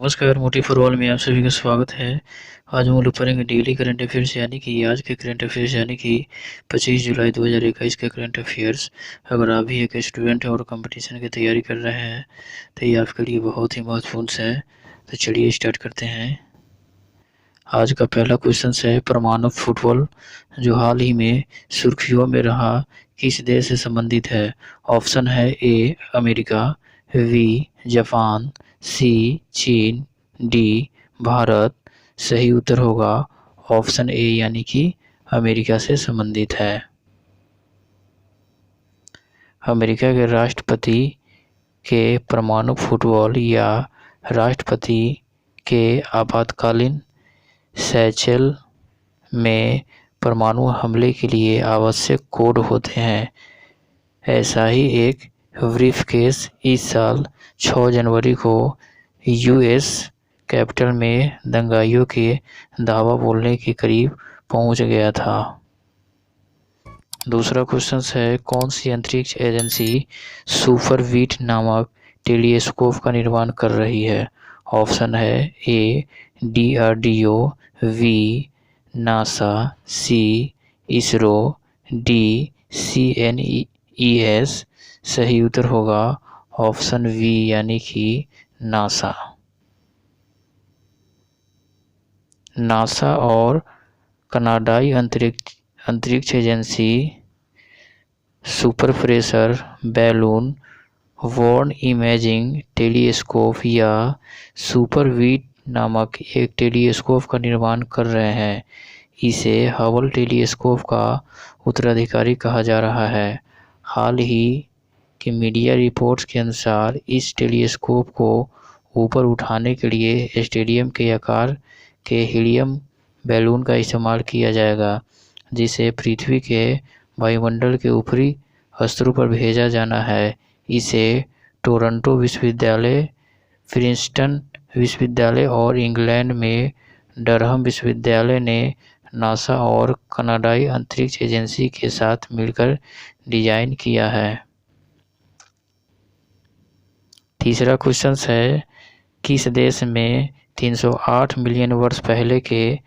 नमस्कार, मोटी फुटबॉल में आप सभी का स्वागत है। आज हम लोग पढ़ेंगे डेली करंट अफेयर्स यानी कि आज के करंट अफेयर्स यानी कि 25 जुलाई 2021 के करंट अफेयर्स। अगर आप भी एक स्टूडेंट हैं और कंपटीशन की तैयारी कर रहे हैं तो ये आपके लिए बहुत ही महत्वपूर्ण है। तो चलिए स्टार्ट करते हैं। आज का पहला क्वेश्चन है परमाणु फुटबॉल जो हाल ही में सुर्खियों में रहा किस देश से संबंधित है। ऑप्शन है ए अमेरिका, बी जापान, सी चीन, डी भारत। सही उत्तर होगा ऑप्शन ए यानी कि अमेरिका से संबंधित है। अमेरिका के राष्ट्रपति के परमाणु फुटबॉल या राष्ट्रपति के आपातकालीन सैचल में परमाणु हमले के लिए आवश्यक कोड होते हैं। ऐसा ही एक ब्रीफकेस इस साल 6 जनवरी को यूएस कैपिटल में दंगाइयों के धावा बोलने के करीब पहुंच गया था। दूसरा क्वेश्चन है कौन सी अंतरिक्ष एजेंसी सुपरवीट नामक टेलीस्कोप का निर्माण कर रही है। ऑप्शन है ए DRDO, बी नासा, सी इसरो, डी CNES। सही उत्तर होगा ऑप्शन बी यानी कि नासा। नासा और कनाडाई अंतरिक्ष agency super pressure balloon borne imaging telescope या सुपरवीट नामक एक टेलीस्कोप का निर्माण कर रहे हैं। इसे हबल टेलीस्कोप का उत्तराधिकारी कहा जा रहा है। हाल ही के मीडिया रिपोर्ट्स के अनुसार इस टेलीस्कोप को ऊपर उठाने के लिए स्टेडियम के आकार के हीलियम बैलून का इस्तेमाल किया जाएगा, जिसे पृथ्वी के वायुमंडल के ऊपरी स्तरों पर भेजा जाना है। इसे टोरंटो विश्वविद्यालय, प्रिंसटन विश्वविद्यालय और इंग्लैंड में डरहम विश्वविद्यालय ने नासा और कनाडाई अंतरिक्ष एजेंसी के साथ मिलकर डिजाइन किया है। तीसरा क्वेश्चन है किस देश में 308 मिलियन वर्ष पहले के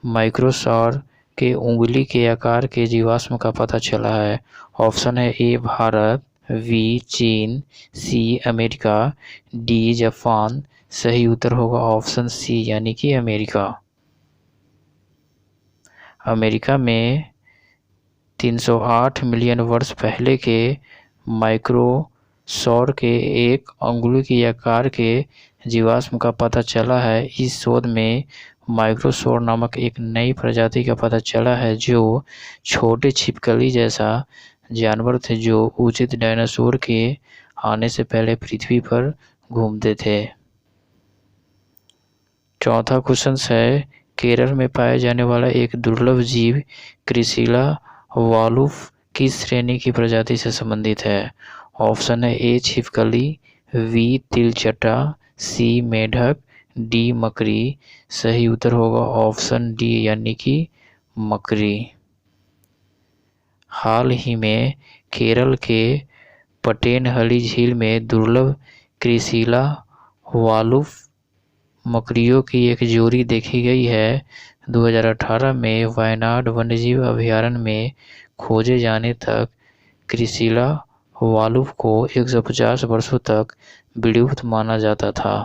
माइक्रोसौर के उंगली के आकार के जीवाश्म का पता चला है। ऑप्शन है ए भारत, बी चीन, सी अमेरिका, डी जापान। सही उत्तर होगा ऑप्शन सी यानी कि अमेरिका। अमेरिका में 308 मिलियन वर्ष पहले के माइक्रोसौर के एक अंगुली के आकार के जीवाश्म का पता चला है। इस शोध में माइक्रोसौर नामक एक नई प्रजाति का पता चला है जो छोटे छिपकली जैसा जानवर थे जो उचित डायनासोर के आने से पहले पृथ्वी पर घूमते थे। चौथा क्वेश्चन है केरल में पाया जाने वाला एक दुर्लभ जीव क्रिसिला वालुफ किस श्रेणी की प्रजाति से संबंधित है। ऑप्शन है ए छिपकली, बी तिलचट्टा, सी मेढक, डी मकड़ी। सही उत्तर होगा ऑप्शन डी यानी कि मकड़ी। हाल ही में केरल के पटेनहली झील में दुर्लभ क्रिसिला वालुफ मकड़ियों की एक जोड़ी देखी गई है। 2018 में वायनाड वन्यजीव अभयारण्य में खोजे जाने तक क्रिसिला वालुफ को 150 वर्षों तक विलुप्त माना जाता था।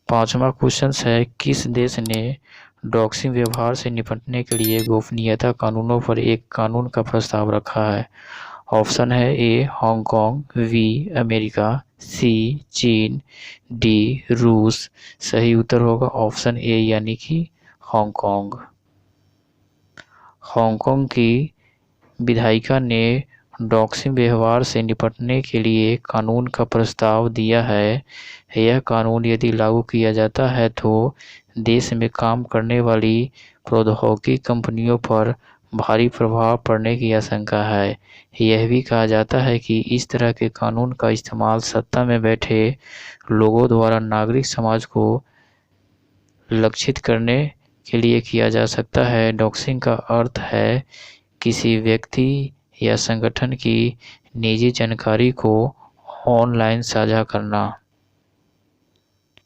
पांचवा क्वेश्चन है किस देश ने डॉक्सिंग व्यवहार से निपटने के लिए गोपनीयता कानूनों पर एक कानून का प्रस्ताव रखा है। ऑप्शन है ए हांगकांग, बी अमेरिका, सी चीन, डी रूस। सही उत्तर होगा ऑप्शन ए यानी कि हांगकांग। हांगकांग की विधायिका ने डॉक्सिंग व्यवहार से निपटने के लिए कानून का प्रस्ताव दिया है। यह कानून यदि लागू किया जाता है तो देश में काम करने वाली प्रौद्योगिकी कंपनियों पर भारी प्रभाव पड़ने की आशंका है। यह भी कहा जाता है कि इस तरह के कानून का इस्तेमाल सत्ता में बैठे लोगों द्वारा नागरिक समाज को लक्षित करने के लिए किया जा सकता है। डॉक्सिंग का अर्थ है किसी व्यक्ति या संगठन की निजी जानकारी को ऑनलाइन साझा करना।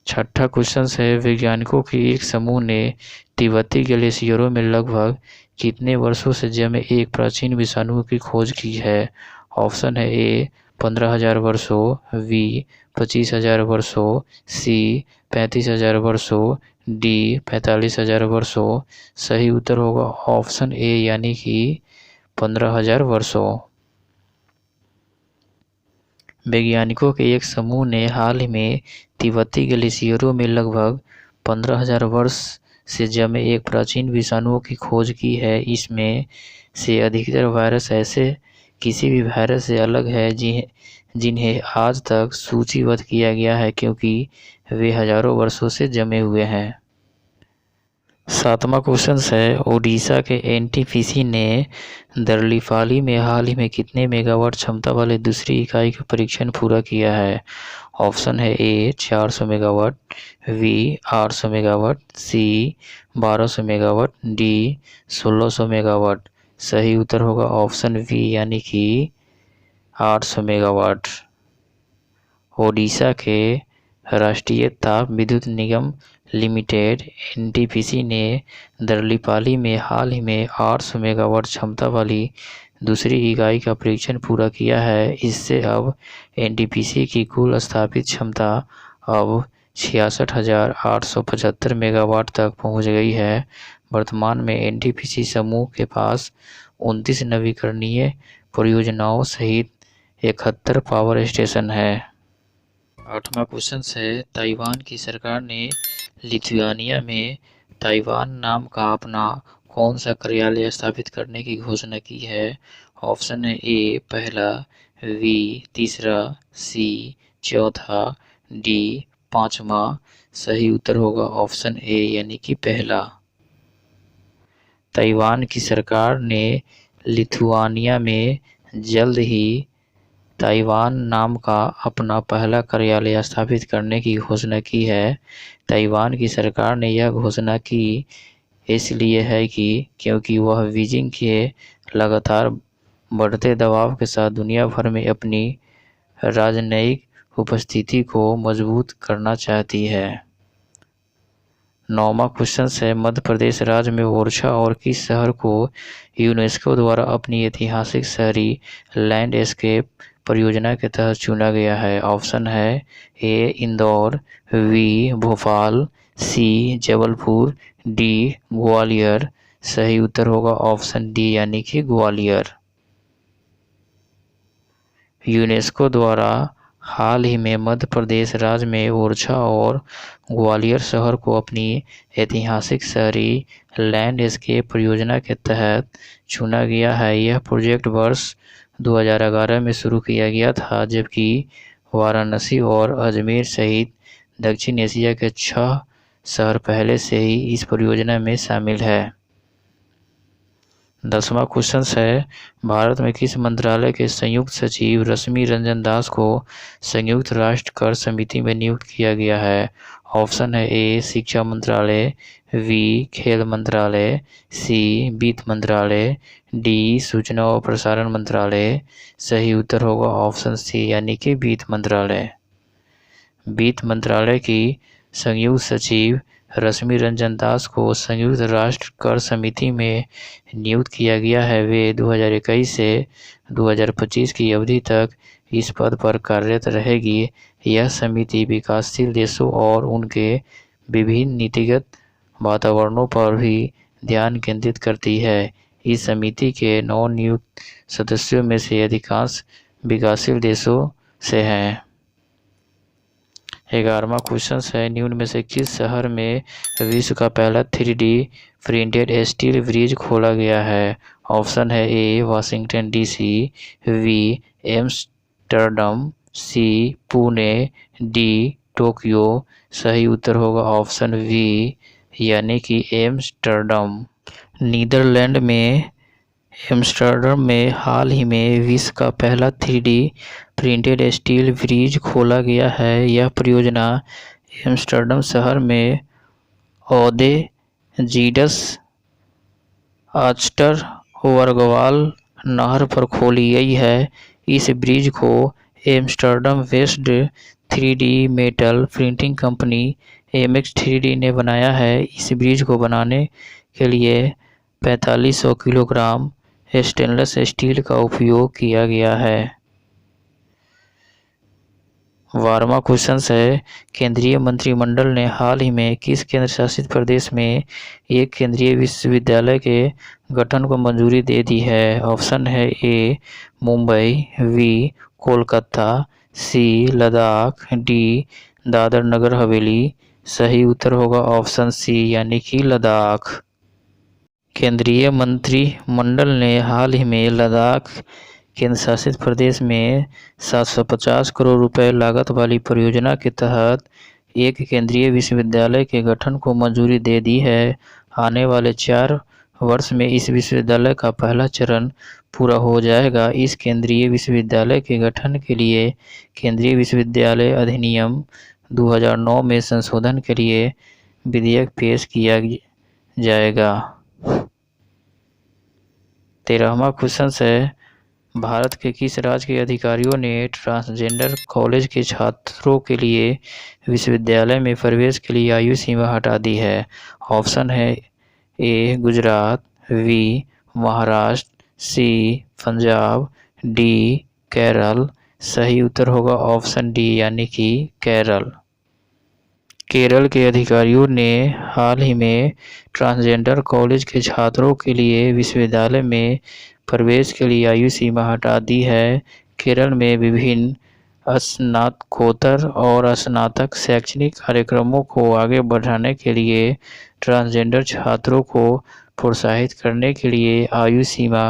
छठा क्वेश्चन है, वैज्ञानिकों के एक समूह ने तिब्बती ग्लेशियरों में लगभग कितने वर्षों से जमे एक प्राचीन विषाणु की खोज की है? ऑप्शन है ए 15,000 वर्षों, बी 25,000 वर्षों, सी 35,000 वर्षों, डी 45,000 वर्षों। सही उत्तर होगा ऑप्शन ए यानी कि 15,000 वर्षों। वैज्ञानिकों के एक समूह ने हाल ही में तिब्बती ग्लेशियरों में लगभग 15,000 वर्ष से जमे एक प्राचीन विषाणुओं की खोज की है। इसमें से अधिकतर वायरस ऐसे किसी भी वायरस से अलग है जिन्हें आज तक सूचीबद्ध किया गया है, क्योंकि वे हजारों वर्षों से जमे हुए हैं। सातवां क्वेश्चन है, ओडिशा के एनटीपीसी ने दरलीपाली में हाल ही में कितने मेगावाट क्षमता वाले दूसरी इकाई का परीक्षण पूरा किया है? ऑप्शन है ए 400 मेगावाट, बी 800 मेगावाट, सी 1200 मेगावाट, डी 1600 मेगावाट। सही उत्तर होगा ऑप्शन बी यानी कि 800 मेगावाट। ओडिशा के राष्ट्रीय ताप विद्युत निगम लिमिटेड एनटीपीसी ने दरलीपाली में हाल ही में 800 मेगावाट क्षमता वाली दूसरी इकाई का परीक्षण पूरा किया है। इससे अब एनटीपीसी की कुल स्थापित क्षमता अब 66,875 मेगावाट तक पहुंच गई है। वर्तमान में एनटीपीसी समूह के पास 29 नवीकरणीय परियोजनाओं सहित 71 पावर स्टेशन है। आठवां क्वेश्चन है, ताइवान की सरकार ने लिथुआनिया में ताइवान नाम का अपना कौन सा कार्यालय स्थापित करने की घोषणा की है? ऑप्शन है ए पहला, बी तीसरा, सी चौथा, डी पांचवा। सही उत्तर होगा ऑप्शन ए यानी कि पहला। ताइवान की सरकार ने लिथुआनिया में जल्द ही ताइवान नाम का अपना पहला कार्यालय स्थापित करने की घोषणा की है। ताइवान की सरकार ने यह घोषणा की इसलिए है कि क्योंकि वह बीजिंग के लगातार बढ़ते दबाव के साथ दुनिया भर में अपनी राजनयिक उपस्थिति को मजबूत करना चाहती है। 9वां क्वेश्चन है, मध्य प्रदेश राज्य में ओरछा और किस शहर को यूनेस्को द्वारा अपनी ऐतिहासिक शहरी लैंडस्केप परियोजना के तहत चुना गया है? ऑप्शन है ए इंदौर, बी भोपाल, सी जबलपुर, डी ग्वालियर। सही उत्तर होगा ऑप्शन डी यानी कि ग्वालियर। यूनेस्को द्वारा हाल ही में मध्य प्रदेश राज्य में ओरछा और ग्वालियर शहर को अपनी ऐतिहासिक शहरी लैंडस्केप परियोजना के तहत चुना गया है। यह प्रोजेक्ट वर्ष 2011 में शुरू किया गया था, जबकि वाराणसी और अजमेर सहित दक्षिण एशिया के 6 शहर पहले से ही इस परियोजना में शामिल है। 10वां क्वेश्चन है, भारत में किस मंत्रालय के संयुक्त सचिव रश्मि रंजन दास को संयुक्त राष्ट्र कर समिति में नियुक्त किया गया है? ऑप्शन है ए शिक्षा मंत्रालय, बी खेल मंत्रालय, सी वित्त मंत्रालय, डी सूचना और प्रसारण मंत्रालय। सही उत्तर होगा ऑप्शन सी यानी कि वित्त मंत्रालय। वित्त मंत्रालय की संयुक्त सचिव रश्मि रंजन दास को संयुक्त राष्ट्र कर समिति में नियुक्त किया गया है। वे 2021 से 2025 की अवधि तक इस पद पर कार्यरत रहेगी। यह समिति विकासशील देशों और उनके विभिन्न नीतिगत वातावरणों पर भी ध्यान केंद्रित करती है। इस समिति के नवनियुक्त सदस्यों में से अधिकांश विकासशील देशों से हैं। 11वां क्वेश्चन है, निम्न में से किस शहर में विश्व का पहला 3D प्रिंटेड स्टील ब्रिज खोला गया है? ऑप्शन है ए वाशिंगटन डीसी, बी एम्स्टर्डम, सी पुणे, डी टोक्यो। सही उत्तर होगा ऑप्शन बी यानी कि एम्स्टर्डम। नीदरलैंड में एम्स्टर्डम में हाल ही में विश्व का पहला 3D प्रिंटेड स्टील ब्रिज खोला गया है। यह परियोजना एम्स्टर्डम शहर में ओदे जीडस आस्टर वर्गवाल नहर पर खोली गई है। इस ब्रिज को Amsterdam west 3D metal printing company MX 3D ने बनाया है। इस ब्रिज को बनाने के लिए 4500 किलोग्राम स्टेनलेस स्टील का उपयोग किया गया है। 12वां क्वेश्चन है, केंद्रीय मंत्रिमंडल ने हाल ही में किस केंद्र शासित प्रदेश में एक केंद्रीय विश्वविद्यालय के गठन को मंजूरी दे दी है? ऑप्शन है ए मुंबई, बी कोलकाता, सी लद्दाख, डी दादर नगर हवेली। सही उत्तर होगा ऑप्शन सी यानी कि लद्दाख। केंद्रीय मंत्रिमंडल ने हाल ही में लद्दाख केंद्र शासित प्रदेश में 750 करोड़ रुपए लागत वाली परियोजना के तहत एक केंद्रीय विश्वविद्यालय के गठन को मंजूरी दे दी है। आने वाले 4 वर्ष में इस विश्वविद्यालय का पहला चरण पूरा हो जाएगा। इस केंद्रीय विश्वविद्यालय के गठन के लिए केंद्रीय विश्वविद्यालय अधिनियम 2009 में संशोधन के लिए विधेयक पेश किया जाएगा। 13वां क्वेश्चन है, भारत के किस राज्य के अधिकारियों ने ट्रांसजेंडर कॉलेज के छात्रों के लिए विश्वविद्यालय में प्रवेश के लिए आयु सीमा हटा दी है? ऑप्शन है ए गुजरात, बी महाराष्ट्र, सी पंजाब, डी केरल। सही उत्तर होगा ऑप्शन डी यानी कि केरल। केरल के अधिकारियों ने हाल ही में ट्रांसजेंडर कॉलेज के छात्रों के लिए विश्वविद्यालय में प्रवेश के लिए आयु सीमा हटा दी है। केरल में विभिन्न स्नातकोत्तर और स्नातक शैक्षणिक कार्यक्रमों को आगे बढ़ाने के लिए ट्रांसजेंडर छात्रों को प्रोत्साहित करने के लिए आयु सीमा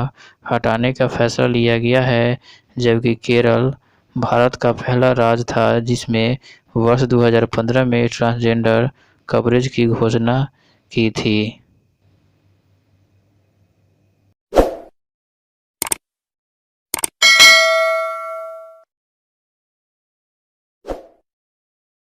हटाने का फैसला लिया गया है, जबकि केरल भारत का पहला राज्य था जिसमें वर्ष 2015 में ट्रांसजेंडर कवरेज की घोषणा की थी।